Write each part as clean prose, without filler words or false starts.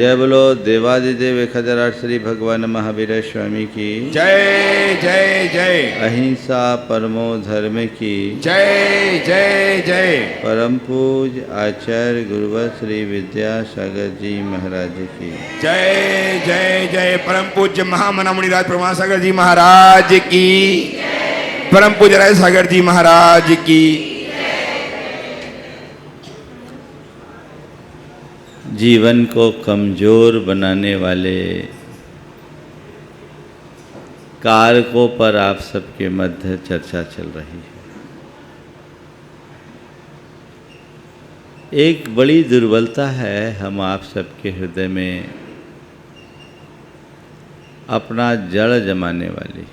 जय बोलो देवादिदेव 1008 श्री भगवान महावीर स्वामी की जय जय जय। अहिंसा परमो धर्म की जय जय जय। परम पूज आचार्य गुरुवर श्री विद्यासागर जी महाराज की जय जय जय। परम पूज्य महामना मुनिराज प्रमासागर जी महाराज की, परम पूज्य राय सागर जी महाराज की। जीवन को कमजोर बनाने वाले कारकों पर आप सबके मध्य चर्चा चल रही है। एक बड़ी दुर्बलता है हम आप सबके हृदय में अपना जड़ जमाने वाली,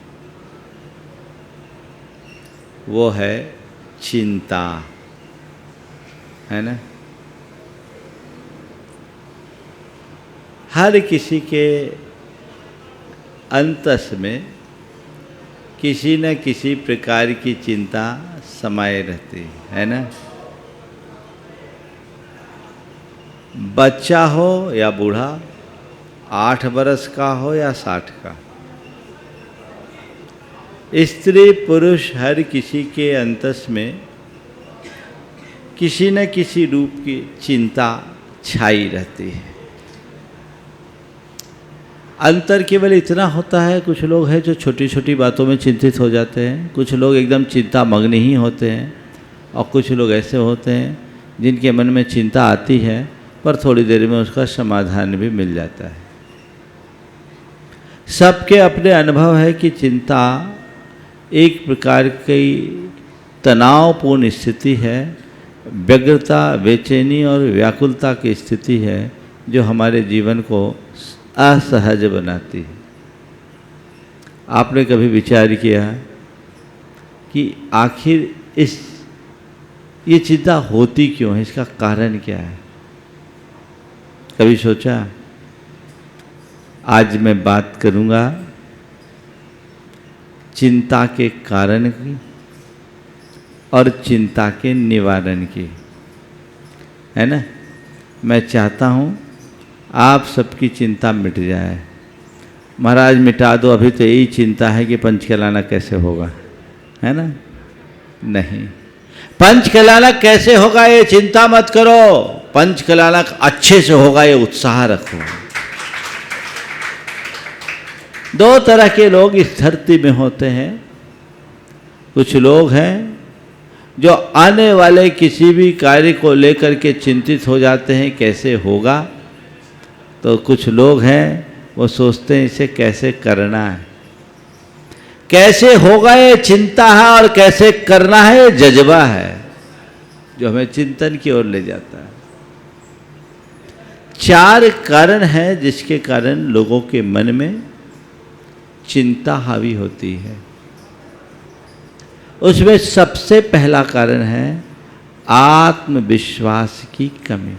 वो है चिंता, है ना। हर किसी के अंतस में किसी न किसी प्रकार की चिंता समाये रहती है ना। बच्चा हो या बूढ़ा, 8 बरस का हो या 60 का, स्त्री पुरुष हर किसी के अंतस में किसी न किसी रूप की चिंता छाई रहती है। अंतर केवल इतना होता है, कुछ लोग हैं जो छोटी छोटी बातों में चिंतित हो जाते हैं, कुछ लोग एकदम चिंता मग्न ही होते हैं, और कुछ लोग ऐसे होते हैं जिनके मन में चिंता आती है पर थोड़ी देर में उसका समाधान भी मिल जाता है। सबके अपने अनुभव है कि चिंता एक प्रकार की तनावपूर्ण स्थिति है, व्यग्रता, बेचैनी और व्याकुलता की स्थिति है जो हमारे जीवन को असहज बनाती है। आपने कभी विचार किया कि आखिर ये चिंता होती क्यों है, इसका कारण क्या है? कभी सोचा? आज मैं बात करूंगा चिंता के कारण की और चिंता के निवारण की, है ना। मैं चाहता हूं आप सबकी चिंता मिट जाए। महाराज मिटा दो, अभी तो यही चिंता है कि पंचकलाना कैसे होगा, है ना। नहीं, पंचकलाना कैसे होगा ये चिंता मत करो, पंचकलाना अच्छे से होगा ये उत्साह रखो। 2 तरह के लोग इस धरती में होते हैं। कुछ लोग हैं जो आने वाले किसी भी कार्य को लेकर के चिंतित हो जाते हैं कैसे होगा, तो कुछ लोग हैं वो सोचते हैं इसे कैसे करना है, कैसे होगा ये चिंता है, और कैसे करना है ये जज्बा है जो हमें चिंतन की ओर ले जाता है। 4 कारण हैं जिसके कारण लोगों के मन में चिंता हावी होती है। उसमें सबसे पहला कारण है आत्मविश्वास की कमी।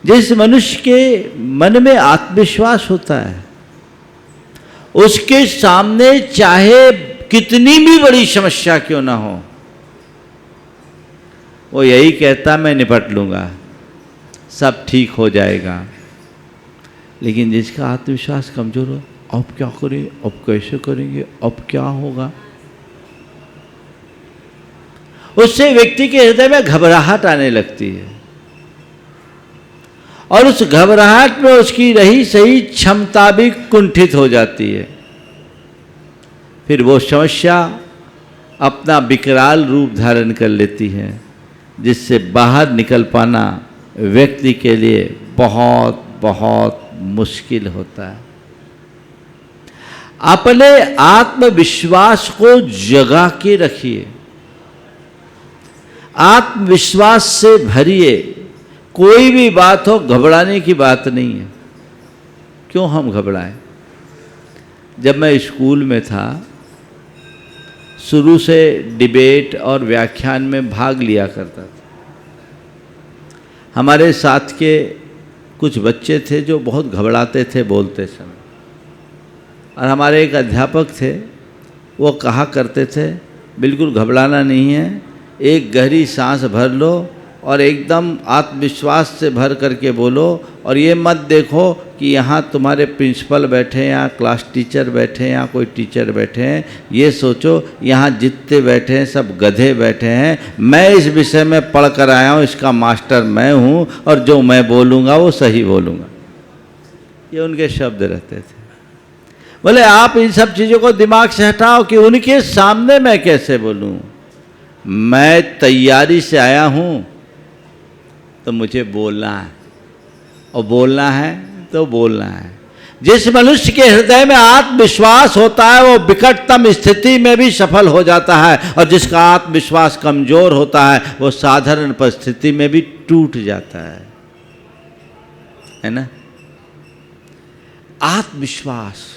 जिस मनुष्य के मन में आत्मविश्वास होता है, उसके सामने चाहे कितनी भी बड़ी समस्या क्यों ना हो, वो यही कहता मैं निपट लूंगा, सब ठीक हो जाएगा। लेकिन जिसका आत्मविश्वास कमजोर हो, अब क्या करें, अब कैसे करेंगे, अब क्या होगा, उससे व्यक्ति के हृदय में घबराहट आने लगती है, और उस घबराहट में उसकी रही सही क्षमता भी कुंठित हो जाती है। फिर वो समस्या अपना विकराल रूप धारण कर लेती है, जिससे बाहर निकल पाना व्यक्ति के लिए बहुत बहुत मुश्किल होता है। अपने आत्मविश्वास को जगा के रखिए, आत्मविश्वास से भरिए। कोई भी बात हो, घबराने की बात नहीं है। क्यों हम घबराएं? जब मैं स्कूल में था, शुरू से डिबेट और व्याख्यान में भाग लिया करता था। हमारे साथ के कुछ बच्चे थे जो बहुत घबराते थे बोलते समय, और हमारे एक अध्यापक थे, वो कहा करते थे बिल्कुल घबराना नहीं है, एक गहरी सांस भर लो और एकदम आत्मविश्वास से भर करके बोलो, और ये मत देखो कि यहाँ तुम्हारे प्रिंसिपल बैठे हैं या क्लास टीचर बैठे हैं या कोई टीचर बैठे हैं। ये सोचो यहाँ जितने बैठे हैं सब गधे बैठे हैं, मैं इस विषय में पढ़ कर आया हूँ, इसका मास्टर मैं हूँ और जो मैं बोलूँगा वो सही बोलूँगा। ये उनके शब्द रहते थे। बोले आप इन सब चीज़ों को दिमाग से हटाओ कि उनके सामने मैं कैसे बोलूँ। मैं तैयारी से आया हूँ तो मुझे बोलना है, और बोलना है तो बोलना है। जिस मनुष्य के हृदय में आत्मविश्वास होता है वो विकटतम स्थिति में भी सफल हो जाता है, और जिसका आत्मविश्वास कमजोर होता है वो साधारण परिस्थिति में भी टूट जाता है ना। आत्मविश्वास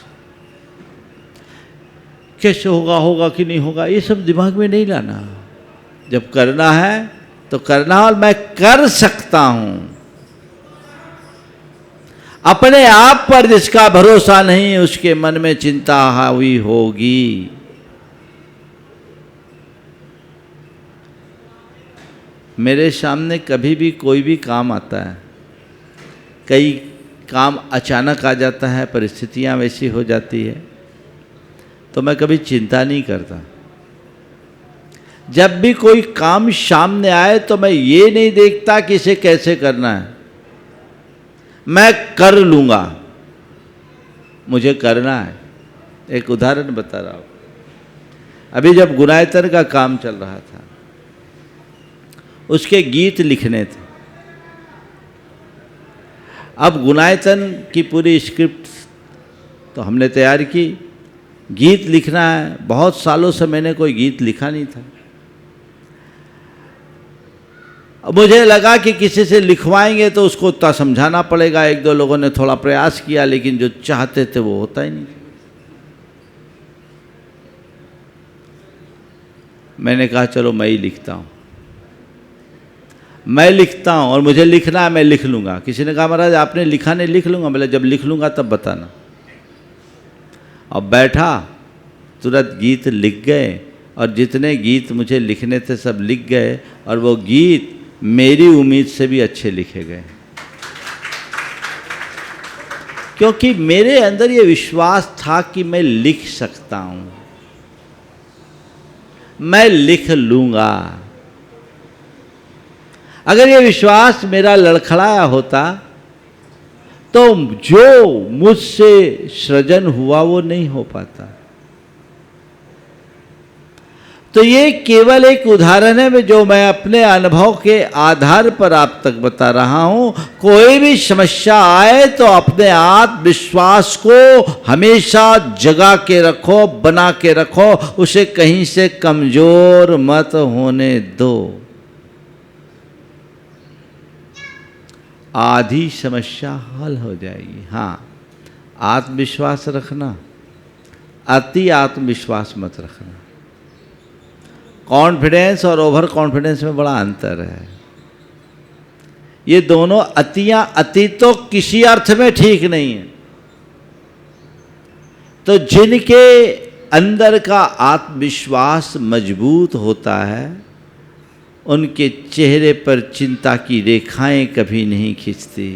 कैसे होगा, होगा कि नहीं होगा, ये सब दिमाग में नहीं लाना। जब करना है तो करना, और मैं कर सकता हूं। अपने आप पर जिसका भरोसा नहीं उसके मन में चिंता हावी होगी। मेरे सामने कभी भी कोई भी काम आता है, कई काम अचानक आ जाता है, परिस्थितियां वैसी हो जाती है, तो मैं कभी चिंता नहीं करता। जब भी कोई काम सामने आए तो मैं ये नहीं देखता कि इसे कैसे करना है, मैं कर लूँगा, मुझे करना है। एक उदाहरण बता रहा हूँ। अभी जब गुनायतन का काम चल रहा था, उसके गीत लिखने थे। अब गुनायतन की पूरी स्क्रिप्ट तो हमने तैयार की, गीत लिखना है। बहुत सालों से मैंने कोई गीत लिखा नहीं था। अब मुझे लगा कि किसी से लिखवाएंगे तो उसको उतना समझाना पड़ेगा। एक दो लोगों ने थोड़ा प्रयास किया, लेकिन जो चाहते थे वो होता ही नहीं। मैंने कहा चलो मैं ही लिखता हूँ, मैं लिखता हूँ, और मुझे लिखना है, मैं लिख लूँगा। किसी ने कहा महाराज आपने लिखा नहीं, लिख लूँगा। बोले जब लिख लूँगा तब बताना। अब बैठा, तुरंत गीत लिख गए, और जितने गीत मुझे लिखने थे सब लिख गए, और वो गीत मेरी उम्मीद से भी अच्छे लिखे गए, क्योंकि मेरे अंदर ये विश्वास था कि मैं लिख सकता हूँ, मैं लिख लूँगा। अगर ये विश्वास मेरा लड़खड़ाया होता तो जो मुझसे सृजन हुआ वो नहीं हो पाता। तो ये केवल एक उदाहरण है जो मैं अपने अनुभव के आधार पर आप तक बता रहा हूं। कोई भी समस्या आए तो अपने आत्मविश्वास को हमेशा जगा के रखो, बना के रखो, उसे कहीं से कमजोर मत होने दो। आधी समस्या हल हो जाएगी। हाँ, आत्मविश्वास रखना, अति आत्मविश्वास मत रखना। कॉन्फिडेंस और ओवर कॉन्फिडेंस में बड़ा अंतर है। ये दोनों अतियां, अति तो किसी अर्थ में ठीक नहीं है। तो जिनके अंदर का आत्मविश्वास मजबूत होता है उनके चेहरे पर चिंता की रेखाएं कभी नहीं खिंचती।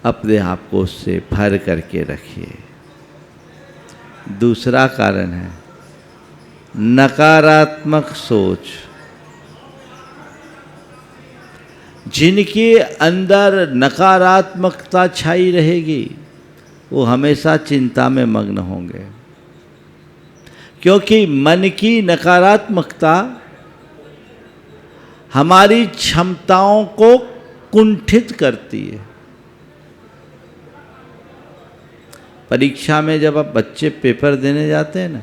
अपने आप को उससे भर करके रखिए। दूसरा कारण है नकारात्मक सोच। जिनके अंदर नकारात्मकता छाई रहेगी वो हमेशा चिंता में मग्न होंगे, क्योंकि मन की नकारात्मकता हमारी क्षमताओं को कुंठित करती है। परीक्षा में जब आप बच्चे पेपर देने जाते हैं ना,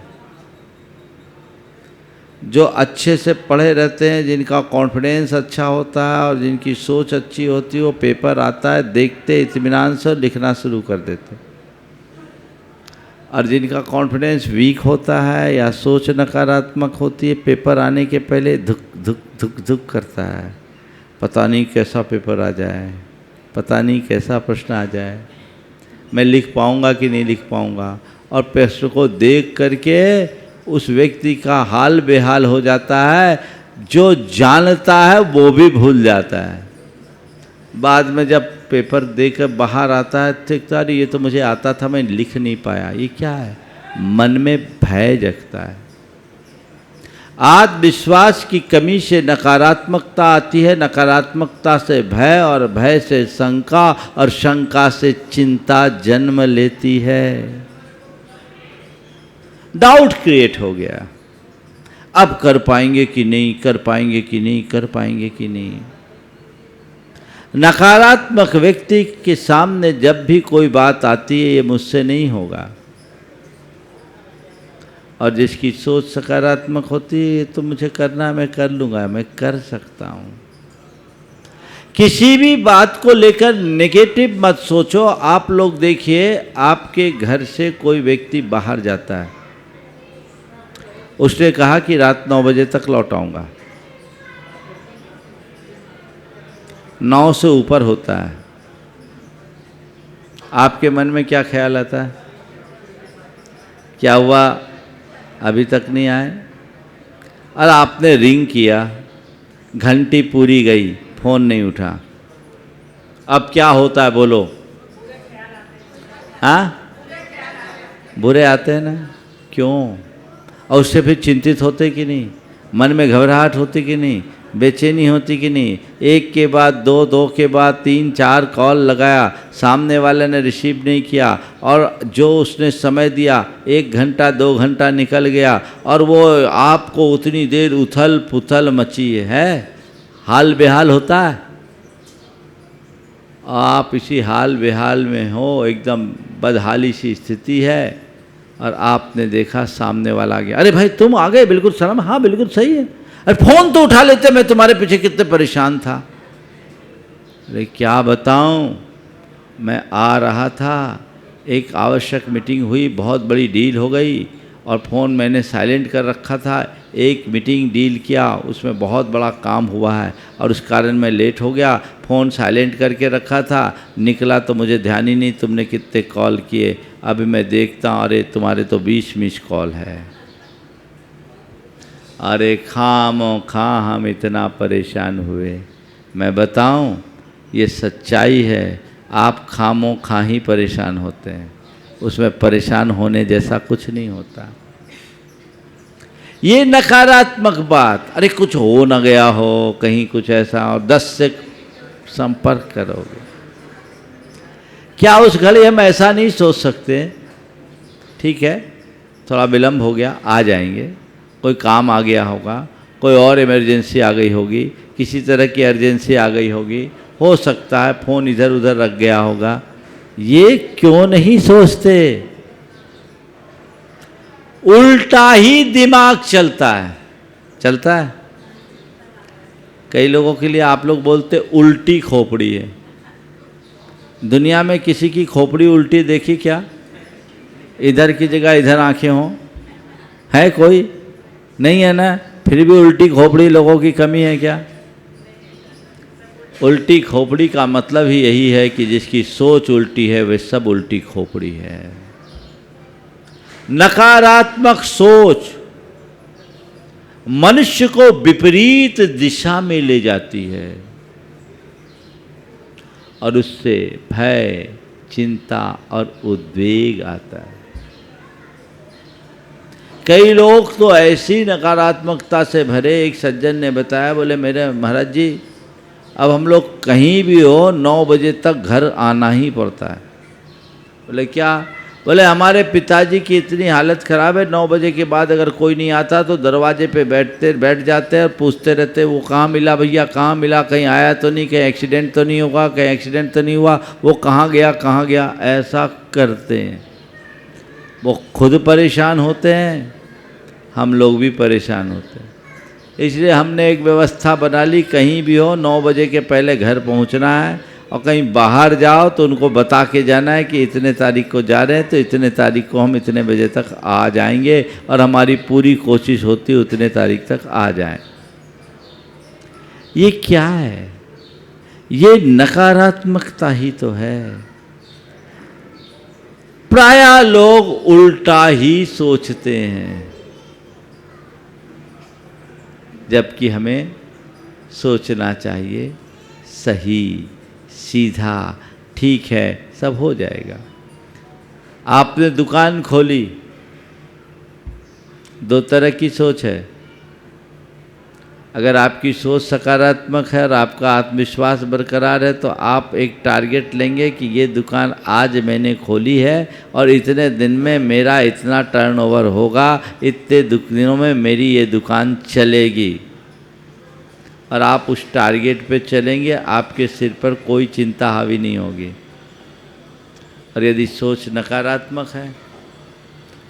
जो अच्छे से पढ़े रहते हैं, जिनका कॉन्फिडेंस अच्छा होता है और जिनकी सोच अच्छी होती है, वो पेपर आता है देखते इत्मीनान से लिखना शुरू कर देते। और जिनका कॉन्फिडेंस वीक होता है या सोच नकारात्मक होती है, पेपर आने के पहले धुक धुक धुक धुक करता है। पता नहीं कैसा पेपर आ जाए, पता नहीं कैसा प्रश्न आ जाए, मैं लिख पाऊँगा कि नहीं लिख पाऊँगा। और प्रश्न को देख करके उस व्यक्ति का हाल बेहाल हो जाता है। जो जानता है वो भी भूल जाता है। बाद में जब पेपर देकर बाहर आता है, देखता है ये तो मुझे आता था, मैं लिख नहीं पाया। ये क्या है? मन में भय जगता है। आत्मविश्वास की कमी से नकारात्मकता आती है, नकारात्मकता से भय, और भय से शंका, और शंका से चिंता जन्म लेती है। डाउट क्रिएट हो गया, अब कर पाएंगे कि नहीं, कर पाएंगे कि नहीं, कर पाएंगे कि नहीं। नकारात्मक व्यक्ति के सामने जब भी कोई बात आती है, ये मुझसे नहीं होगा, और जिसकी सोच सकारात्मक होती है, ये तो मुझे करना है, मैं कर लूँगा, मैं कर सकता हूँ। किसी भी बात को लेकर नेगेटिव मत सोचो। आप लोग देखिए, आपके घर से कोई व्यक्ति बाहर जाता है, उसने कहा कि रात 9 बजे तक लौट आऊँगा, 9 से ऊपर होता है, आपके मन में क्या ख्याल आता है? क्या हुआ, अभी तक नहीं आए? और आपने रिंग किया, घंटी पूरी गई, फ़ोन नहीं उठा, अब क्या होता है बोलो? हाँ, बुरे आते हैं ना। क्यों? और उससे फिर चिंतित होते कि नहीं? मन में घबराहट होती कि नहीं? बेचैनी होती कि नहीं? एक के बाद दो, दो के बाद 3-4 कॉल लगाया, सामने वाले ने रिसीव नहीं किया, और जो उसने समय दिया 1 घंटा 2 घंटा निकल गया, और वो आपको उतनी देर उथल पुथल मची है, हाल बेहाल होता है। आप इसी हाल बेहाल में हो, एकदम बदहाली सी स्थिति है, और आपने देखा सामने वाला आ गया, अरे भाई तुम आ गए, बिल्कुल सलाम, हाँ बिल्कुल सही है, अरे फ़ोन तो उठा लेते, मैं तुम्हारे पीछे कितने परेशान था। अरे क्या बताऊं, मैं आ रहा था, एक आवश्यक मीटिंग हुई, बहुत बड़ी डील हो गई, और फ़ोन मैंने साइलेंट कर रखा था। एक मीटिंग डील किया, उसमें बहुत बड़ा काम हुआ है, और उस कारण मैं लेट हो गया, फ़ोन साइलेंट करके रखा था, निकला तो मुझे ध्यान ही नहीं तुमने कितने कॉल किए। अभी मैं देखता हूँ, अरे तुम्हारे तो 20 मिस कॉल है। अरे खामोखा हम इतना परेशान हुए। मैं बताऊं, ये सच्चाई है, आप खामोखा ही परेशान होते हैं, उसमें परेशान होने जैसा कुछ नहीं होता। ये नकारात्मक बात, अरे कुछ हो न गया हो, कहीं कुछ ऐसा, और 10 से संपर्क करोगे। क्या उस घड़ी हम ऐसा नहीं सोच सकते, ठीक है थोड़ा विलम्ब हो गया, आ जाएंगे, कोई काम आ गया होगा, कोई और इमरजेंसी आ गई होगी, किसी तरह की अर्जेंसी आ गई होगी, हो सकता है फ़ोन इधर उधर रख गया होगा। ये क्यों नहीं सोचते? उल्टा ही दिमाग चलता है, चलता है। कई लोगों के लिए आप लोग बोलते उल्टी खोपड़ी है। दुनिया में किसी की खोपड़ी उल्टी देखी क्या? इधर की जगह इधर आंखें हों, है कोई? नहीं है ना। फिर भी उल्टी खोपड़ी लोगों की कमी है क्या? उल्टी खोपड़ी का मतलब ही यही है कि जिसकी सोच उल्टी है वे सब उल्टी खोपड़ी है। नकारात्मक सोच मनुष्य को विपरीत दिशा में ले जाती है, और उससे भय, चिंता और उद्वेग आता है। कई लोग तो ऐसी नकारात्मकता से भरे, एक सज्जन ने बताया, बोले मेरे महाराज जी अब हम लोग कहीं भी हो 9 बजे तक घर आना ही पड़ता है। बोले क्या? बोले हमारे पिताजी की इतनी हालत ख़राब है, 9 बजे के बाद अगर कोई नहीं आता तो दरवाजे पे बैठ जाते हैं और पूछते रहते वो कहाँ मिला भैया, कहाँ मिला, कहीं आया तो नहीं, कहीं एक्सीडेंट तो नहीं होगा, कहीं एक्सीडेंट तो नहीं हुआ, वो कहाँ गया, ऐसा करते हैं। वो खुद परेशान होते हैं, हम लोग भी परेशान होते हैं। इसलिए हमने एक व्यवस्था बना ली, कहीं भी हो 9 बजे के पहले घर पहुंचना है, और कहीं बाहर जाओ तो उनको बता के जाना है कि इतने तारीख को जा रहे हैं तो इतने तारीख को हम इतने बजे तक आ जाएंगे, और हमारी पूरी कोशिश होती है उतने तारीख तक आ जाएं। ये क्या है? ये नकारात्मकता ही तो है। प्रायः लोग उल्टा ही सोचते हैं। जबकि हमें सोचना चाहिए सही, सीधा, ठीक है, सब हो जाएगा। आपने दुकान खोली, दो तरह की सोच है। अगर आपकी सोच सकारात्मक है और आपका आत्मविश्वास बरकरार है तो आप एक टारगेट लेंगे कि ये दुकान आज मैंने खोली है और इतने दिन में मेरा इतना टर्नओवर होगा, इतने दिनों में मेरी ये दुकान चलेगी, और आप उस टारगेट पे चलेंगे, आपके सिर पर कोई चिंता हावी नहीं होगी। और यदि सोच नकारात्मक है,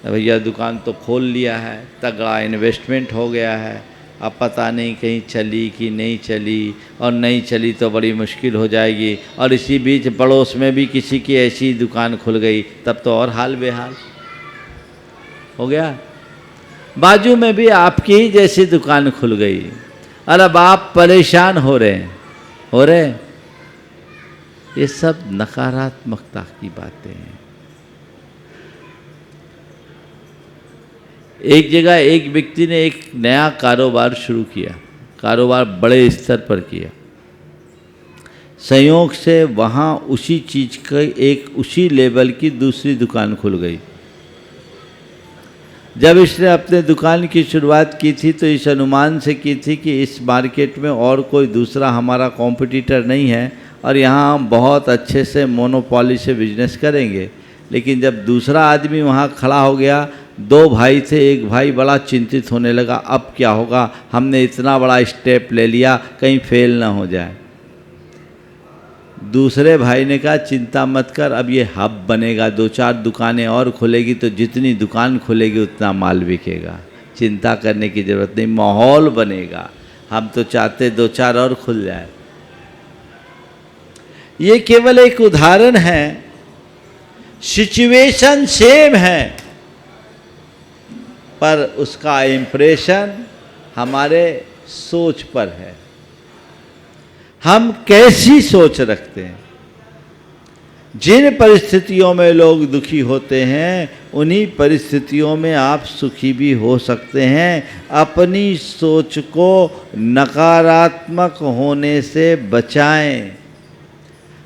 भैया दुकान तो खोल लिया है, तगड़ा इन्वेस्टमेंट हो गया है, अब पता नहीं कहीं चली कि नहीं चली, और नहीं चली तो बड़ी मुश्किल हो जाएगी, और इसी बीच पड़ोस में भी किसी की ऐसी दुकान खुल गई, तब तो और हाल बेहाल हो गया। बाजू में भी आपकी ही जैसी दुकान खुल गई और अब आप परेशान हो रहे हैं। ये सब नकारात्मकता की बातें हैं। एक जगह एक व्यक्ति ने एक नया कारोबार शुरू किया, कारोबार बड़े स्तर पर किया। संयोग से वहाँ उसी चीज़ का एक उसी लेवल की दूसरी दुकान खुल गई। जब इसने अपने दुकान की शुरुआत की थी तो इस अनुमान से की थी कि इस मार्केट में और कोई दूसरा हमारा कॉम्पिटिटर नहीं है और यहाँ हम बहुत अच्छे से मोनोपोली से बिजनेस करेंगे। लेकिन जब दूसरा आदमी वहाँ खड़ा हो गया, दो भाई थे, एक भाई बड़ा चिंतित होने लगा, अब क्या होगा, हमने इतना बड़ा स्टेप ले लिया, कहीं फेल ना हो जाए। दूसरे भाई ने कहा चिंता मत कर, अब ये हब बनेगा, 2-4 दुकानें और खुलेगी तो जितनी दुकान खुलेगी उतना माल बिकेगा, चिंता करने की ज़रूरत नहीं, माहौल बनेगा, हम तो चाहते 2-4 और खुल जाए। ये केवल एक उदाहरण है, सिचुएशन सेम है पर उसका इम्प्रेशन हमारे सोच पर है, हम कैसी सोच रखते हैं। जिन परिस्थितियों में लोग दुखी होते हैं उन्हीं परिस्थितियों में आप सुखी भी हो सकते हैं। अपनी सोच को नकारात्मक होने से बचाएं।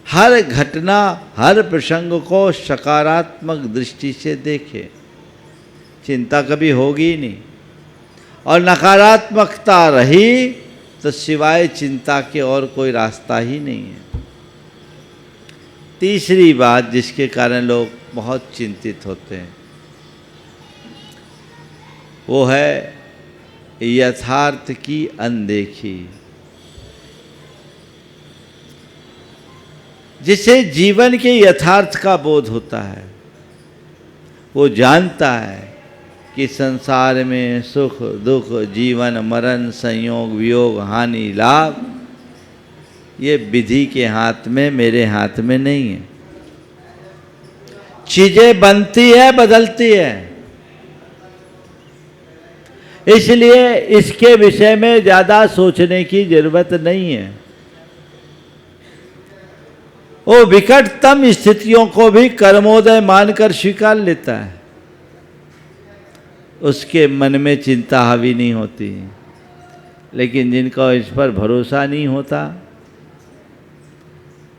हर घटना, हर प्रसंग को सकारात्मक दृष्टि से देखें, चिंता कभी होगी ही नहीं। और नकारात्मकता रही तो सिवाय चिंता के और कोई रास्ता ही नहीं है। तीसरी बात जिसके कारण लोग बहुत चिंतित होते हैं वो है यथार्थ की अनदेखी। जिसे जीवन के यथार्थ का बोध होता है वो जानता है कि संसार में सुख दुख, जीवन मरण, संयोग वियोग, हानि लाभ, ये विधि के हाथ में, मेरे हाथ में नहीं है। चीजें बनती है, बदलती है, इसलिए इसके विषय में ज्यादा सोचने की जरूरत नहीं है। वो विकटतम स्थितियों को भी कर्मोदय मानकर स्वीकार लेता है, उसके मन में चिंता हावी नहीं होती। लेकिन जिनका इस पर भरोसा नहीं होता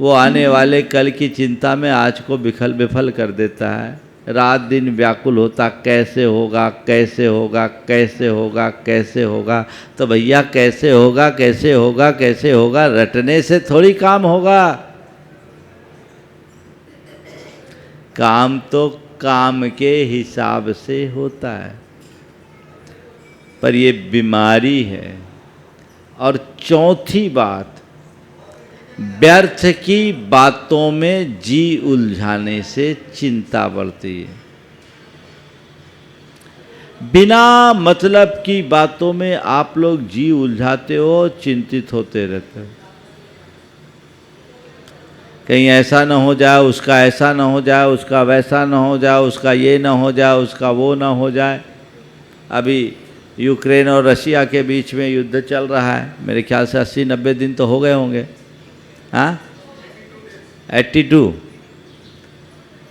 वो आने वाले कल की चिंता में आज को विफल विफल कर देता है। रात दिन व्याकुल होता, कैसे होगा, कैसे होगा, कैसे होगा, कैसे होगा। तो भैया कैसे होगा, कैसे होगा, कैसे होगा रटने से थोड़ी काम होगा। काम तो काम के हिसाब से होता है, पर ये बीमारी है। और चौथी बात, व्यर्थ की बातों में जी उलझाने से चिंता बढ़ती है। बिना मतलब की बातों में आप लोग जी उलझाते हो, चिंतित होते रहते हो। कहीं ऐसा ना हो जाए, उसका ऐसा ना हो जाए, उसका वैसा ना हो जाए, उसका ये ना हो जाए, उसका वो ना हो जाए। अभी यूक्रेन और रशिया के बीच में युद्ध चल रहा है, मेरे ख्याल से 80-90 दिन तो हो गए होंगे। हाँ, 82।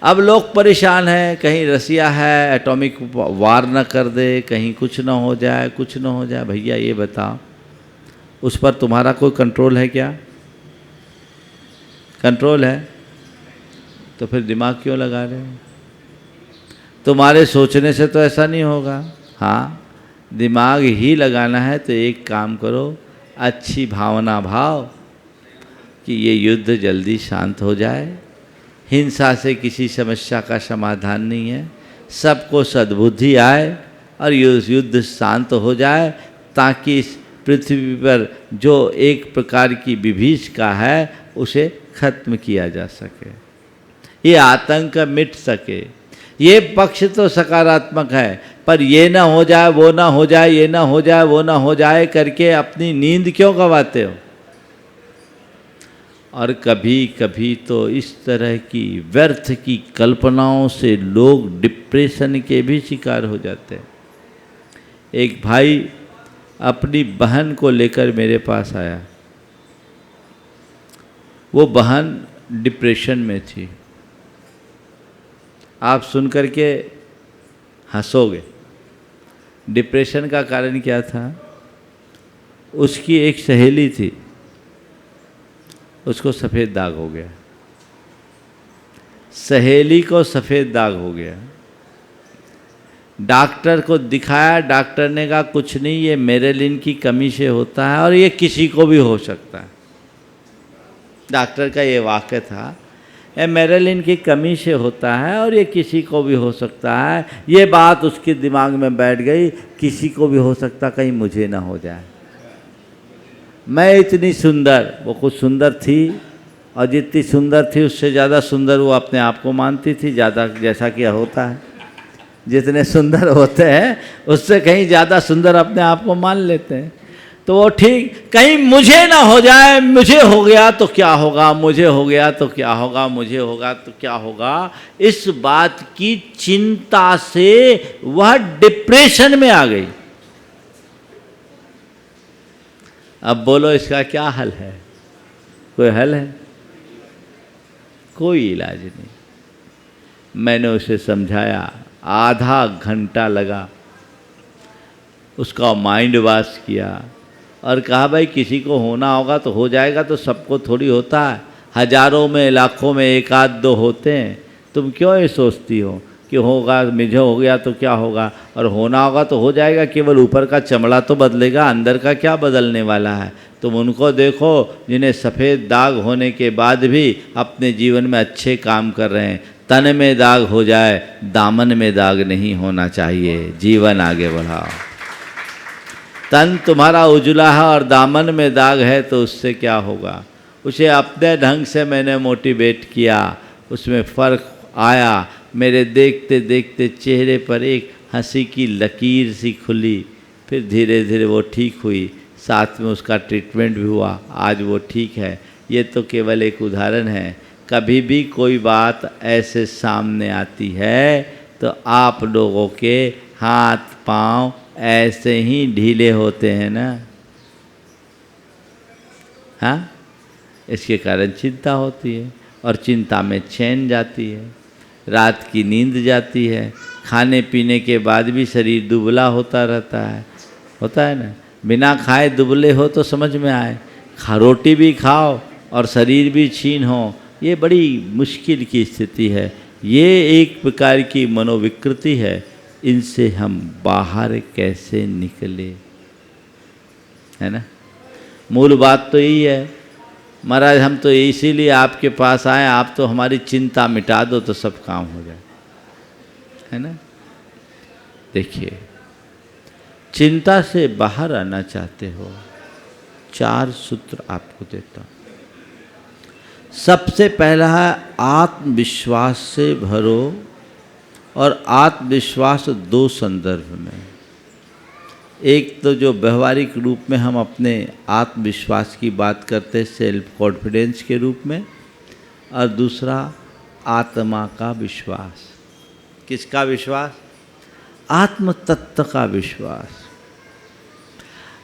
अब लोग परेशान हैं, कहीं रसिया है एटॉमिक वार न कर दे, कहीं कुछ ना हो जाए, कुछ ना हो जाए। भैया ये बताओ, उस पर तुम्हारा कोई कंट्रोल है क्या? कंट्रोल है तो फिर दिमाग क्यों लगा रहे हो? तुम्हारे सोचने से तो ऐसा नहीं होगा। हाँ, दिमाग ही लगाना है तो एक काम करो, अच्छी भावना भाव कि ये युद्ध जल्दी शांत हो जाए। हिंसा से किसी समस्या का समाधान नहीं है। सबको सद्बुद्धि आए और युद्ध शांत हो जाए, ताकि इस पृथ्वी पर जो एक प्रकार की विभीषिका है उसे खत्म किया जा सके, ये आतंक मिट सके। ये पक्ष तो सकारात्मक है, पर ये ना हो जाए, वो ना हो जाए, ये ना हो जाए, वो ना हो जाए करके अपनी नींद क्यों गंवाते हो? और कभी कभी तो इस तरह की व्यर्थ की कल्पनाओं से लोग डिप्रेशन के भी शिकार हो जाते हैं। एक भाई अपनी बहन को लेकर मेरे पास आया। वो बहन डिप्रेशन में थी। आप सुन कर के हंसोगे। डिप्रेशन का कारण क्या था? उसकी एक सहेली थी, उसको सफ़ेद दाग हो गया। सहेली को सफ़ेद दाग हो गया। डॉक्टर को दिखाया, डॉक्टर ने कहा कुछ नहीं, ये मेरेलिन की कमी से होता है और ये किसी को भी हो सकता है। डॉक्टर का ये वाक्य था, ये मेरेलिन की कमी से होता है और ये किसी को भी हो सकता है। ये बात उसके दिमाग में बैठ गई, किसी को भी हो सकता, कहीं मुझे ना हो जाए। मैं इतनी सुंदर, वो कुछ सुंदर थी और जितनी सुंदर थी उससे ज़्यादा सुंदर वो अपने आप को मानती थी, ज़्यादा, जैसा कि होता है जितने सुंदर होते हैं उससे कहीं ज़्यादा सुंदर अपने आप को मान लेते हैं। तो वो ठीक, कहीं मुझे ना हो जाए, मुझे हो गया तो क्या होगा, मुझे हो गया तो क्या होगा, मुझे होगा तो क्या होगा, इस बात की चिंता से वह डिप्रेशन में आ गई। अब बोलो इसका क्या हल है? कोई हल है? कोई इलाज नहीं। मैंने उसे समझाया, आधा घंटा लगा, उसका माइंड वॉश किया और कहा भाई किसी को होना होगा तो हो जाएगा, तो सबको थोड़ी होता है, हजारों में लाखों में एक आध दो होते हैं। तुम क्यों ये सोचती हो कि होगा, मुझे हो गया तो क्या होगा, और होना होगा तो हो जाएगा, केवल ऊपर का चमड़ा तो बदलेगा, अंदर का क्या बदलने वाला है। तुम उनको देखो जिन्हें सफ़ेद दाग होने के बाद भी अपने जीवन में अच्छे काम कर रहे हैं। तन में दाग हो जाए, दामन में दाग नहीं होना चाहिए। जीवन आगे बढ़ाओ। तन तुम्हारा उजला है और दामन में दाग है तो उससे क्या होगा? उसे अपने ढंग से मैंने मोटिवेट किया, उसमें फ़र्क आया। मेरे देखते देखते चेहरे पर एक हंसी की लकीर सी खुली। फिर धीरे धीरे वो ठीक हुई, साथ में उसका ट्रीटमेंट भी हुआ, आज वो ठीक है। ये तो केवल एक उदाहरण है। कभी भी कोई बात ऐसे सामने आती है तो आप लोगों के हाथ पांव ऐसे ही ढीले होते हैं ना? हाँ, इसके कारण चिंता होती है और चिंता में चैन जाती है, रात की नींद जाती है, खाने पीने के बाद भी शरीर दुबला होता रहता है। होता है ना? बिना खाए दुबले हो तो समझ में आए, रोटी भी खाओ और शरीर भी छीन हो, ये बड़ी मुश्किल की स्थिति है। ये एक प्रकार की मनोविकृति है। इनसे हम बाहर कैसे निकले, है ना? मूल बात तो यही है। महाराज हम तो इसीलिए आपके पास आए, आप तो हमारी चिंता मिटा दो तो सब काम हो जाए, है ना? देखिए, चिंता से बाहर आना चाहते हो, 4 सूत्र आपको देता हूँ। सबसे पहला है आत्मविश्वास से भरो, और आत्मविश्वास 2 संदर्भ में। एक तो जो व्यवहारिक रूप में हम अपने आत्मविश्वास की बात करते हैं, सेल्फ कॉन्फिडेंस के रूप में, और दूसरा आत्मा का विश्वास। किसका विश्वास? आत्म तत्व का विश्वास।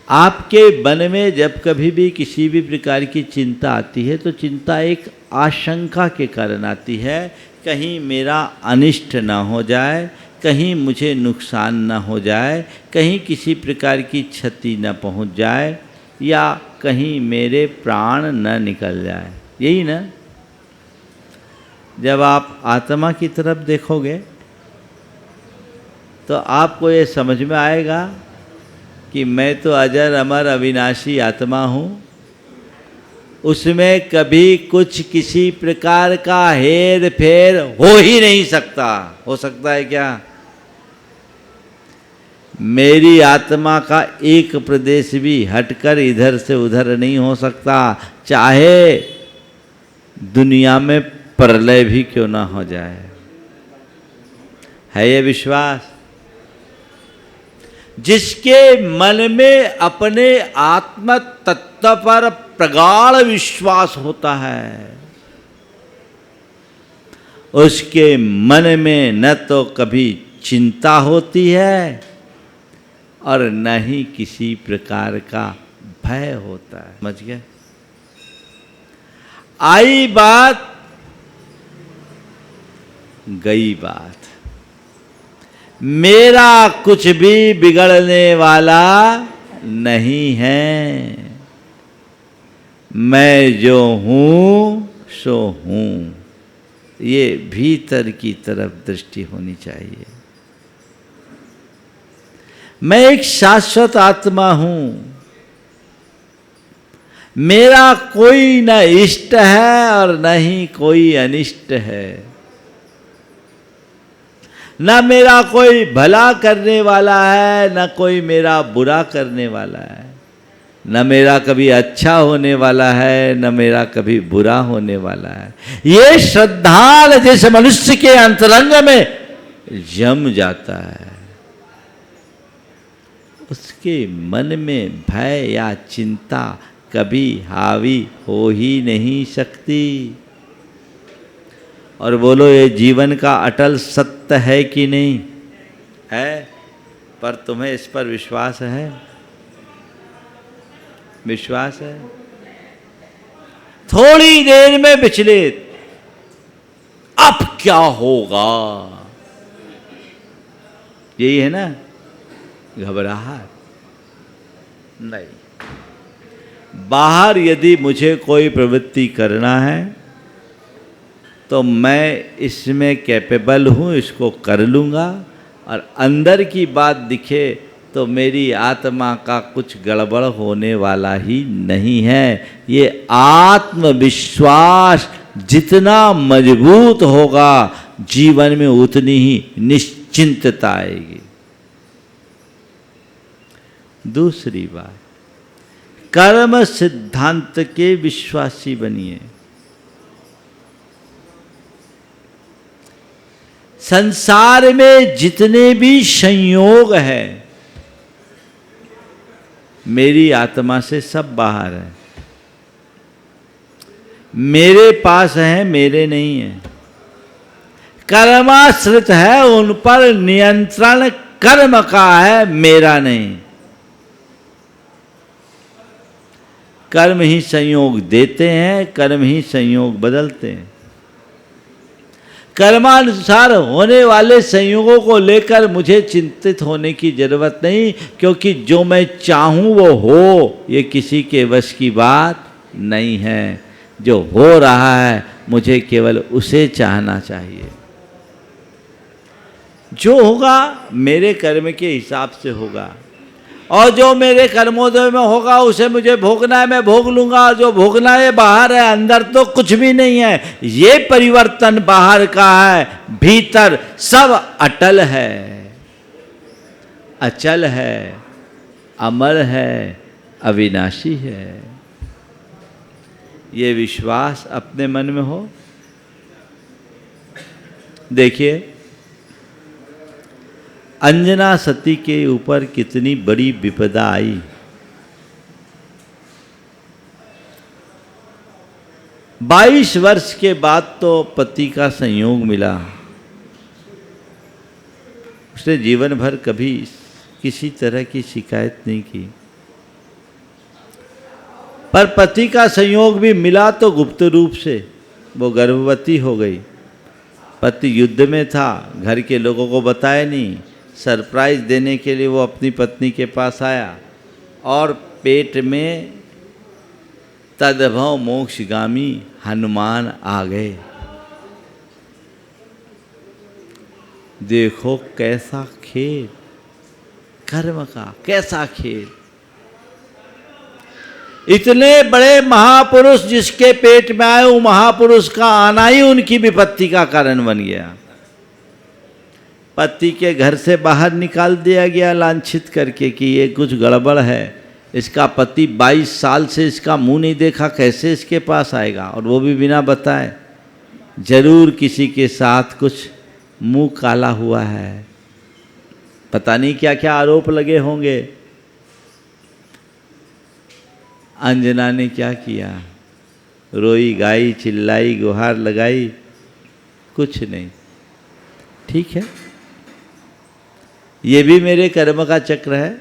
आपके मन में जब कभी भी किसी भी प्रकार की चिंता आती है तो चिंता एक आशंका के कारण आती है, कहीं मेरा अनिष्ट ना हो जाए, कहीं मुझे नुकसान ना हो जाए, कहीं किसी प्रकार की क्षति ना पहुंच जाए। या कहीं मेरे प्राण न निकल जाए। यही ना, जब आप आत्मा की तरफ देखोगे तो आपको ये समझ में आएगा कि मैं तो अजर अमर अविनाशी आत्मा हूँ, उसमें कभी कुछ किसी प्रकार का हेर फेर हो ही नहीं सकता। हो सकता है क्या? मेरी आत्मा का एक प्रदेश भी हटकर इधर से उधर नहीं हो सकता, चाहे दुनिया में प्रलय भी क्यों ना हो जाए। है ये विश्वास? जिसके मन में अपने आत्म तत्व पर प्रगाढ़ विश्वास होता है, उसके मन में न तो कभी चिंता होती है और न ही किसी प्रकार का भय होता है। समझ गए? आई बात गई बात। मेरा कुछ भी बिगड़ने वाला नहीं है। मैं जो हूं सो हूं। ये भीतर की तरफ दृष्टि होनी चाहिए। मैं एक शाश्वत आत्मा हूं। मेरा कोई न इष्ट है और न ही कोई अनिष्ट है। न मेरा कोई भला करने वाला है, न कोई मेरा बुरा करने वाला है। न मेरा कभी अच्छा होने वाला है, न मेरा कभी बुरा होने वाला है। ये श्रद्धाल जिस मनुष्य के अंतरंग में जम जाता है, उसके मन में भय या चिंता कभी हावी हो ही नहीं सकती। और बोलो, ये जीवन का अटल सत्य है कि नहीं है? पर तुम्हें इस पर विश्वास है? विश्वास है? थोड़ी देर में विचलित, अब क्या होगा, यही है ना घबराहट? नहीं। बाहर यदि मुझे कोई प्रवृत्ति करना है तो मैं इसमें कैपेबल हूँ, इसको कर लूँगा। और अंदर की बात दिखे तो मेरी आत्मा का कुछ गड़बड़ होने वाला ही नहीं है। ये आत्मविश्वास जितना मजबूत होगा, जीवन में उतनी ही निश्चिंतता आएगी। दूसरी बात, कर्म सिद्धांत के विश्वासी बनिए। संसार में जितने भी संयोग हैं, मेरी आत्मा से सब बाहर है। मेरे पास है, मेरे नहीं है। कर्माश्रित है, उन पर नियंत्रण कर्म का है, मेरा नहीं। कर्म ही संयोग देते हैं, कर्म ही संयोग बदलते हैं। कर्मानुसार होने वाले संयोगों को लेकर मुझे चिंतित होने की जरूरत नहीं, क्योंकि जो मैं चाहूं वो हो, ये किसी के वश की बात नहीं है। जो हो रहा है मुझे केवल उसे चाहना चाहिए। जो होगा मेरे कर्म के हिसाब से होगा, और जो मेरे कर्मोदय में होगा उसे मुझे भोगना है, मैं भोग लूंगा। जो भोगना है बाहर है, अंदर तो कुछ भी नहीं है। ये परिवर्तन बाहर का है, भीतर सब अटल है, अचल है, अमर है, अविनाशी है। ये विश्वास अपने मन में हो। देखिए, अंजना सती के ऊपर कितनी बड़ी विपदा आई। बाईस वर्ष के बाद तो पति का संयोग मिला। उसने जीवन भर कभी किसी तरह की शिकायत नहीं की, पर पति का संयोग भी मिला तो गुप्त रूप से वो गर्भवती हो गई। पति युद्ध में था, घर के लोगों को बताया नहीं। सरप्राइज देने के लिए वो अपनी पत्नी के पास आया और पेट में तदभव मोक्षगामी हनुमान आ गए। देखो कैसा खेल, कर्म का कैसा खेल। इतने बड़े महापुरुष जिसके पेट में आए, वो महापुरुष का आना ही उनकी विपत्ति का कारण बन गया। पति के घर से बाहर निकाल दिया गया लांछित करके कि ये कुछ गड़बड़ है। इसका पति 22 साल से इसका मुंह नहीं देखा, कैसे इसके पास आएगा, और वो भी बिना बताए। जरूर किसी के साथ कुछ मुंह काला हुआ है, पता नहीं क्या क्या आरोप लगे होंगे। अंजना ने क्या किया, रोई गाई, चिल्लाई, गुहार लगाई, कुछ नहीं। ठीक है, ये भी मेरे कर्म का चक्र है,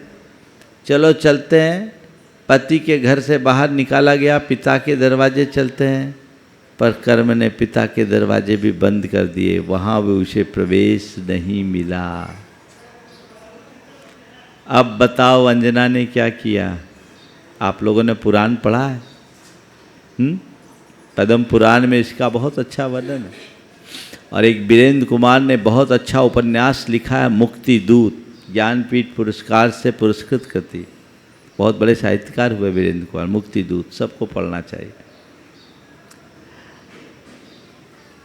चलो चलते हैं। पति के घर से बाहर निकाला गया, पिता के दरवाजे चलते हैं, पर कर्म ने पिता के दरवाजे भी बंद कर दिए, वहाँ भी उसे प्रवेश नहीं मिला। अब बताओ अंजना ने क्या किया। आप लोगों ने पुराण पढ़ा है? पद्म पुराण में इसका बहुत अच्छा वर्णन है। और एक वीरेंद्र कुमार ने बहुत अच्छा उपन्यास लिखा है, मुक्ति दूत, ज्ञानपीठ पुरस्कार से पुरस्कृत कृति। बहुत बड़े साहित्यकार हुए वीरेंद्र कुमार। मुक्ति दूत सबको पढ़ना चाहिए।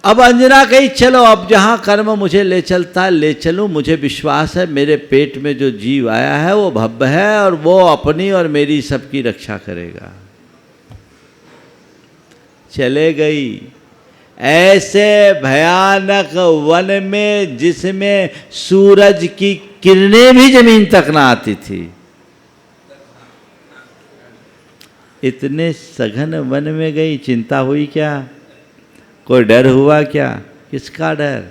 अब अंजना कही चलो, अब जहाँ कर्म मुझे ले चलता है ले चलूँ। मुझे विश्वास है मेरे पेट में जो जीव आया है वो भव्य है, और वो अपनी और मेरी सबकी रक्षा करेगा। चले गई ऐसे भयानक वन में जिसमें सूरज की किरणें भी जमीन तक ना आती थी। इतने सघन वन में गई, चिंता हुई क्या? कोई डर हुआ क्या? किसका डर?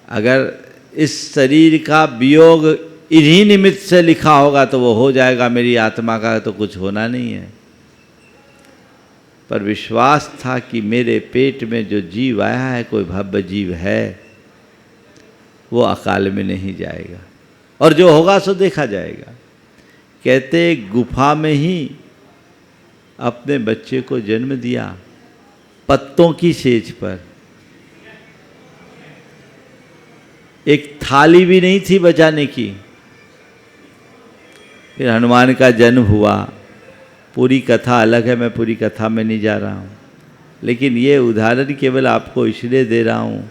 अगर इस शरीर का वियोग इन्हीं निमित्त से लिखा होगा तो वो हो जाएगा, मेरी आत्मा का तो कुछ होना नहीं है। पर विश्वास था कि मेरे पेट में जो जीव आया है कोई भव्य जीव है, वो अकाल में नहीं जाएगा, और जो होगा सो देखा जाएगा। कहते गुफा में ही अपने बच्चे को जन्म दिया, पत्तों की सेज पर। एक थाली भी नहीं थी बचाने की। फिर हनुमान का जन्म हुआ। पूरी कथा अलग है, मैं पूरी कथा में नहीं जा रहा हूँ, लेकिन ये उदाहरण केवल आपको इसलिए दे रहा हूँ,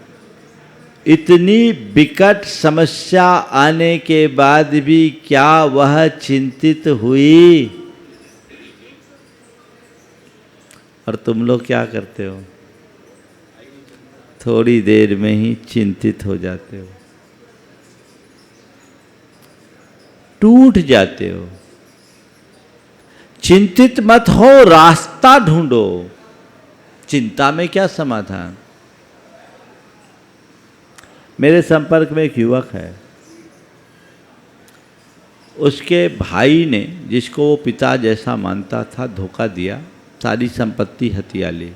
इतनी विकट समस्या आने के बाद भी क्या वह चिंतित हुई? और तुम लोग क्या करते हो? थोड़ी देर में ही चिंतित हो जाते हो, टूट जाते हो। चिंतित मत हो, रास्ता ढूंढो। चिंता में क्या समाधान? मेरे संपर्क में एक युवक है, उसके भाई ने, जिसको वो पिता जैसा मानता था, धोखा दिया, सारी संपत्ति हथिया ली,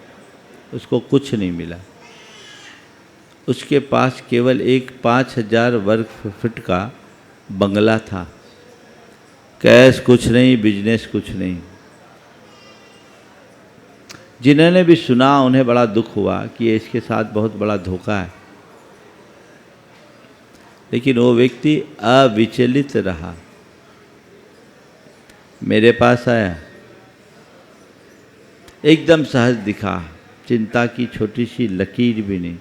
उसको कुछ नहीं मिला। उसके पास केवल एक 5000 वर्ग फुट का बंगला था, कैश कुछ नहीं, बिजनेस कुछ नहीं। जिन्होंने भी सुना उन्हें बड़ा दुख हुआ कि ये इसके साथ बहुत बड़ा धोखा है, लेकिन वो व्यक्ति अविचलित रहा। मेरे पास आया, एकदम सहज दिखा, चिंता की छोटी सी लकीर भी नहीं,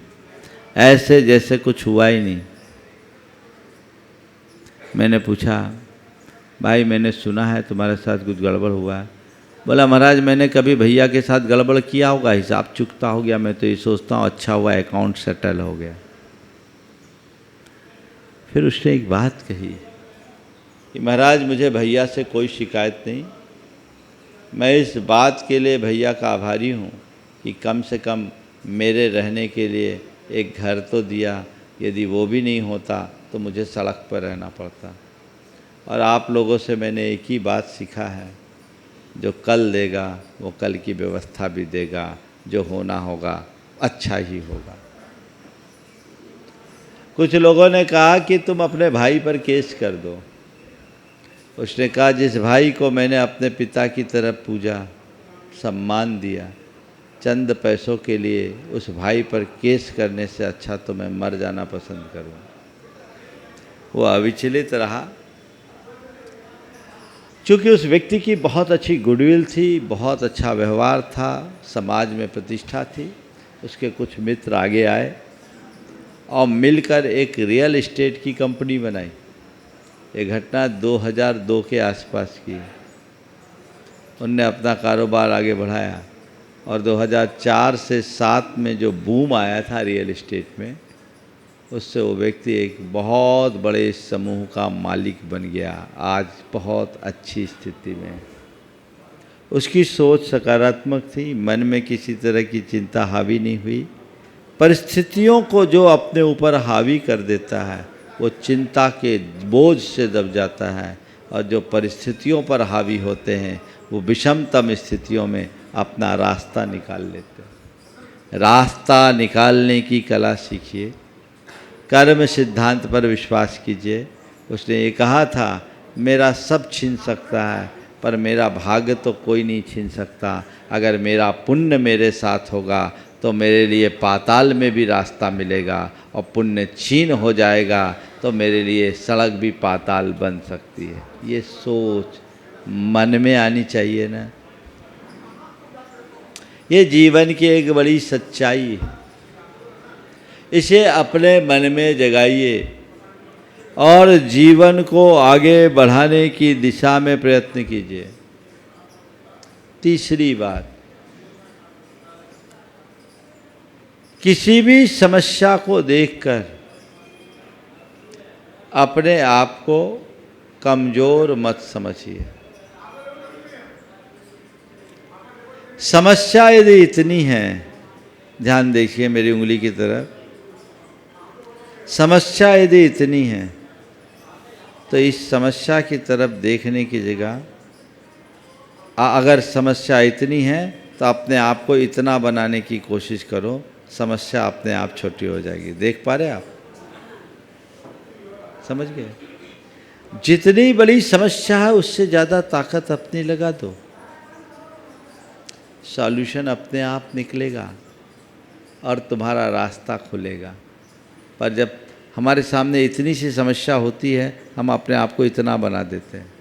ऐसे जैसे कुछ हुआ ही नहीं। मैंने पूछा, भाई मैंने सुना है तुम्हारे साथ कुछ गड़बड़ हुआ है। बोला महाराज मैंने कभी भैया के साथ गड़बड़ किया होगा, हिसाब चुकता हो गया, मैं तो ये सोचता हूँ अच्छा हुआ अकाउंट सेटल हो गया। फिर उसने एक बात कही कि महाराज मुझे भैया से कोई शिकायत नहीं, मैं इस बात के लिए भैया का आभारी हूँ कि कम से कम मेरे रहने के लिए एक घर तो दिया, यदि वो भी नहीं होता तो मुझे सड़क पर रहना पड़ता। और आप लोगों से मैंने एक ही बात सीखा है, जो कल देगा वो कल की व्यवस्था भी देगा, जो होना होगा अच्छा ही होगा। कुछ लोगों ने कहा कि तुम अपने भाई पर केस कर दो, उसने कहा जिस भाई को मैंने अपने पिता की तरह पूजा, सम्मान दिया, चंद पैसों के लिए उस भाई पर केस करने से अच्छा तो मैं मर जाना पसंद करूँ। वो अविचलित रहा, चूँकि उस व्यक्ति की बहुत अच्छी गुडविल थी, बहुत अच्छा व्यवहार था, समाज में प्रतिष्ठा थी। उसके कुछ मित्र आगे आए और मिलकर एक रियल एस्टेट की कंपनी बनाई। ये घटना 2002 के आसपास की। उनने अपना कारोबार आगे बढ़ाया और 2004 से 7 में जो बूम आया था रियल एस्टेट में, उससे वो व्यक्ति एक बहुत बड़े समूह का मालिक बन गया। आज बहुत अच्छी स्थिति में। उसकी सोच सकारात्मक थी, मन में किसी तरह की चिंता हावी नहीं हुई। परिस्थितियों को जो अपने ऊपर हावी कर देता है वो चिंता के बोझ से दब जाता है, और जो परिस्थितियों पर हावी होते हैं वो विषमतम स्थितियों में अपना रास्ता निकाल लेते हैं। रास्ता निकालने की कला सीखिए, कर्म सिद्धांत पर विश्वास कीजिए। उसने ये कहा था, मेरा सब छीन सकता है पर मेरा भाग्य तो कोई नहीं छीन सकता। अगर मेरा पुण्य मेरे साथ होगा तो मेरे लिए पाताल में भी रास्ता मिलेगा, और पुण्य छीन हो जाएगा तो मेरे लिए सड़क भी पाताल बन सकती है। ये सोच मन में आनी चाहिए ना। ये जीवन की एक बड़ी सच्चाई है, इसे अपने मन में जगाइए और जीवन को आगे बढ़ाने की दिशा में प्रयत्न कीजिए। तीसरी बात, किसी भी समस्या को देखकर अपने आप को कमजोर मत समझिए। समस्या यदि इतनी है, ध्यान देखिए मेरी उंगली की तरफ, समस्या यदि इतनी है तो इस समस्या की तरफ देखने की जगह अगर समस्या इतनी है तो अपने आप को इतना बनाने की कोशिश करो, समस्या अपने आप छोटी हो जाएगी। देख पा रहे आप? समझ गए? जितनी बड़ी समस्या है उससे ज़्यादा ताकत अपनी लगा दो, सॉल्यूशन अपने आप निकलेगा और तुम्हारा रास्ता खुलेगा। पर जब हमारे सामने इतनी सी समस्या होती है, हम अपने आप को इतना बना देते हैं,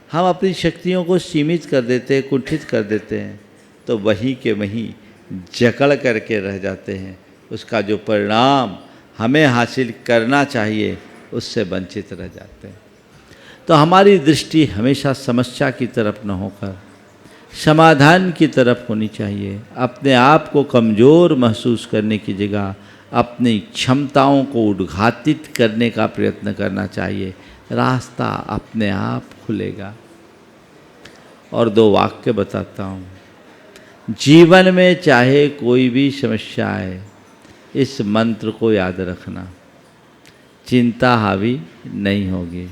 हम अपनी शक्तियों को सीमित कर देते हैं, कुंठित कर देते हैं, तो वहीं के वहीं जकड़ करके रह जाते हैं। उसका जो परिणाम हमें हासिल करना चाहिए उससे वंचित रह जाते हैं। तो हमारी दृष्टि हमेशा समस्या की तरफ न होकर समाधान की तरफ होनी चाहिए। अपने आप को कमज़ोर महसूस करने की जगह अपनी क्षमताओं को उद्घाटित करने का प्रयत्न करना चाहिए। रास्ता अपने आप खुलेगा। और 2 वाक्य बताता हूँ। जीवन में चाहे कोई भी समस्या आए, इस मंत्र को याद रखना, चिंता हावी नहीं होगी।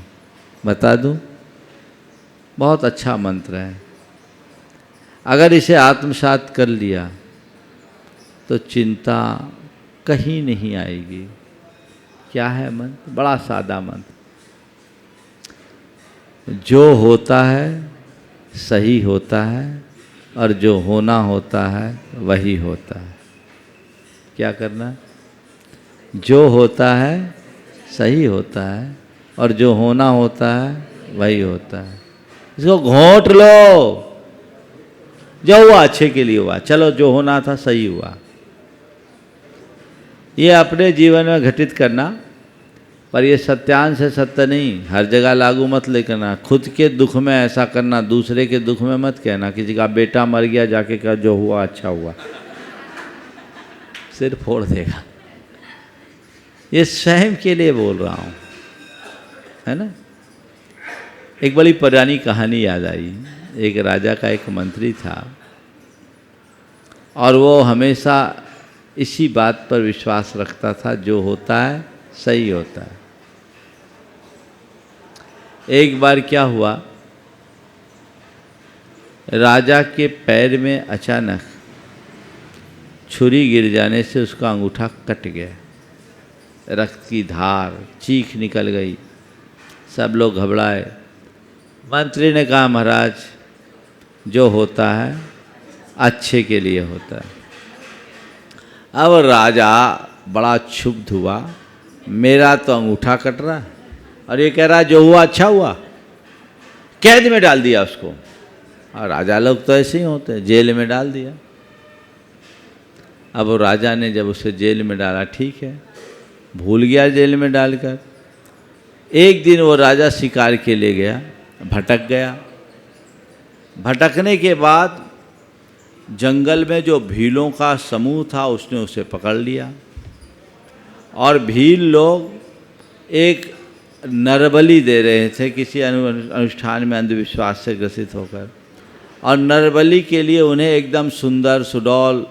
बता दूँ, बहुत अच्छा मंत्र है। अगर इसे आत्मसात कर लिया तो चिंता कहीं नहीं आएगी। क्या है मंत्र? बड़ा सादा मंत्र, जो होता है सही होता है और जो होना होता है वही होता है। क्या करना? जो होता है सही होता है और जो होना होता है वही होता है। इसको घोंट लो। जो हुआ अच्छे के लिए हुआ, चलो जो होना था सही हुआ। ये अपने जीवन में घटित करना, पर ये सत्यांश है, सत्य नहीं। हर जगह लागू मत लेकर। खुद के दुख में ऐसा करना, दूसरे के दुख में मत कहना। किसी का बेटा मर गया, जाके कहा जो हुआ अच्छा हुआ, सिर फोड़ देगा। ये स्वयं के लिए बोल रहा हूँ, है ना। एक बड़ी पुरानी कहानी याद आई। एक राजा का एक मंत्री था और वो हमेशा इसी बात पर विश्वास रखता था, जो होता है सही होता है। एक बार क्या हुआ, राजा के पैर में अचानक छुरी गिर जाने से उसका अंगूठा कट गया। रक्त की धार, चीख निकल गई। सब लोग घबराए। मंत्री ने कहा महाराज जो होता है अच्छे के लिए होता है। अब राजा बड़ा क्षुब्ध हुआ, मेरा तो अंगूठा कट रहा है और ये कह रहा है जो हुआ अच्छा हुआ। कैद में डाल दिया उसको, और राजा लोग तो ऐसे ही होते हैं, जेल में डाल दिया। अब वो राजा ने जब उसे जेल में डाला, ठीक है, भूल गया जेल में डालकर। एक दिन वो राजा शिकार के लिए गया, भटक गया। भटकने के बाद जंगल में जो भीलों का समूह था उसने उसे पकड़ लिया, और भील लोग एक नरबलि दे रहे थे किसी अनुष्ठान में अंधविश्वास से ग्रसित होकर, और नरबलि के लिए उन्हें एकदम सुंदर सुडौल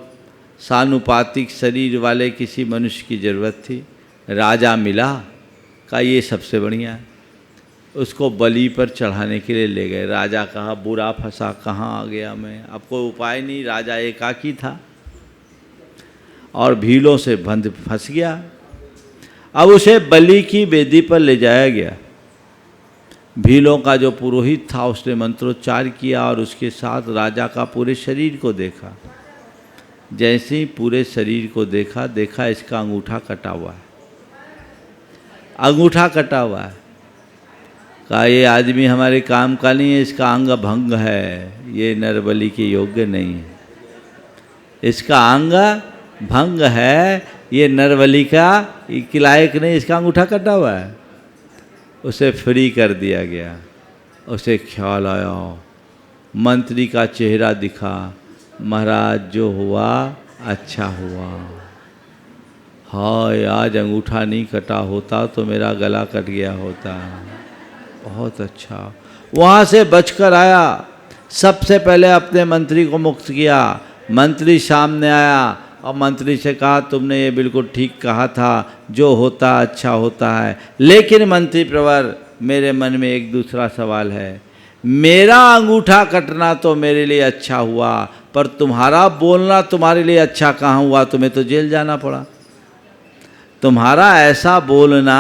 सानुपातिक शरीर वाले किसी मनुष्य की ज़रूरत थी। राजा मिला, कहा ये सबसे बढ़िया है, उसको बलि पर चढ़ाने के लिए ले गए। राजा कहा बुरा फंसा, कहाँ आ गया मैं, अब कोई उपाय नहीं, राजा एकाकी था और भीलों से बंध फंस गया। अब उसे बलि की वेदी पर ले जाया गया। भीलों का जो पुरोहित था उसने मंत्रोच्चार किया और उसके साथ राजा का पूरे शरीर को देखा। जैसे ही पूरे शरीर को देखा, देखा इसका अंगूठा कटा हुआ है, अंगूठा कटा हुआ है। कहा ये आदमी हमारे काम का नहीं है, इसका अंग भंग है, ये नरबलि के योग्य नहीं है, इसका अंग भंग है, ये नरबलि का लायक नहीं, इसका अंगूठा कटा हुआ है। उसे फ्री कर दिया गया। उसे ख्याल आया, मंत्री का चेहरा दिखा, महाराज जो हुआ अच्छा हुआ, हाय आज अंगूठा नहीं कटा होता तो मेरा गला कट गया होता, बहुत अच्छा। वहाँ से बचकर आया, सबसे पहले अपने मंत्री को मुक्त किया। मंत्री सामने आया और मंत्री से कहा तुमने ये बिल्कुल ठीक कहा था, जो होता अच्छा होता है, लेकिन मंत्री प्रवर मेरे मन में एक दूसरा सवाल है। मेरा अंगूठा कटना तो मेरे लिए अच्छा हुआ, पर तुम्हारा बोलना तुम्हारे लिए अच्छा कहाँ हुआ, तुम्हें तो जेल जाना पड़ा। तुम्हारा ऐसा बोलना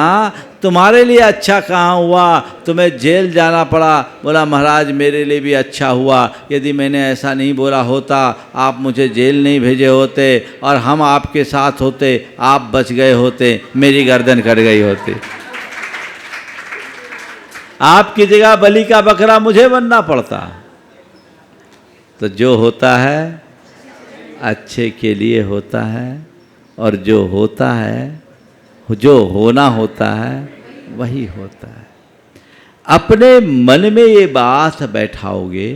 तुम्हारे लिए अच्छा कहाँ हुआ, तुम्हें जेल जाना पड़ा। बोला महाराज मेरे लिए भी अच्छा हुआ, यदि मैंने ऐसा नहीं बोला होता, आप मुझे जेल नहीं भेजे होते और हम आपके साथ होते, आप बच गए होते, मेरी गर्दन कट गई होती, आपकी जगह बलि का बकरा मुझे बनना पड़ता। तो जो होता है अच्छे के लिए होता है, और जो होता है, जो होना होता है वही होता है। अपने मन में ये बात बैठाओगे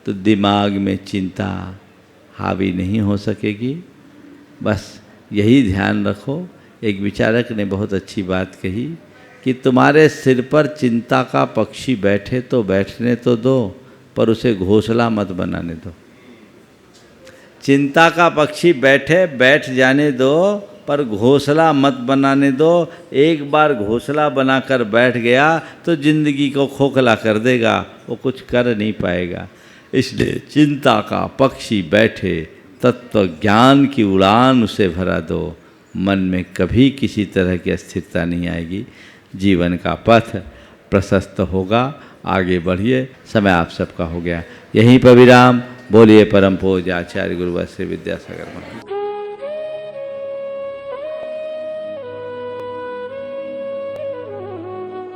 तो दिमाग में चिंता हावी नहीं हो सकेगी। बस यही ध्यान रखो। एक विचारक ने बहुत अच्छी बात कही कि तुम्हारे सिर पर चिंता का पक्षी बैठे तो बैठने तो दो, पर उसे घोंसला मत बनाने दो। चिंता का पक्षी बैठे बैठ जाने दो, पर घोंसला मत बनाने दो। एक बार घोंसला बनाकर बैठ गया तो जिंदगी को खोखला कर देगा, वो कुछ कर नहीं पाएगा। इसलिए चिंता का पक्षी बैठे, तत्व ज्ञान की उड़ान उसे भरा दो, मन में कभी किसी तरह की अस्थिरता नहीं आएगी। जीवन का पथ प्रशस्त होगा। आगे बढ़िए। समय आप सबका हो गया, यहीं पर विराम। बोलिए परम पूज्य आचार्य गुरुवर श्री विद्यासागर महाराज।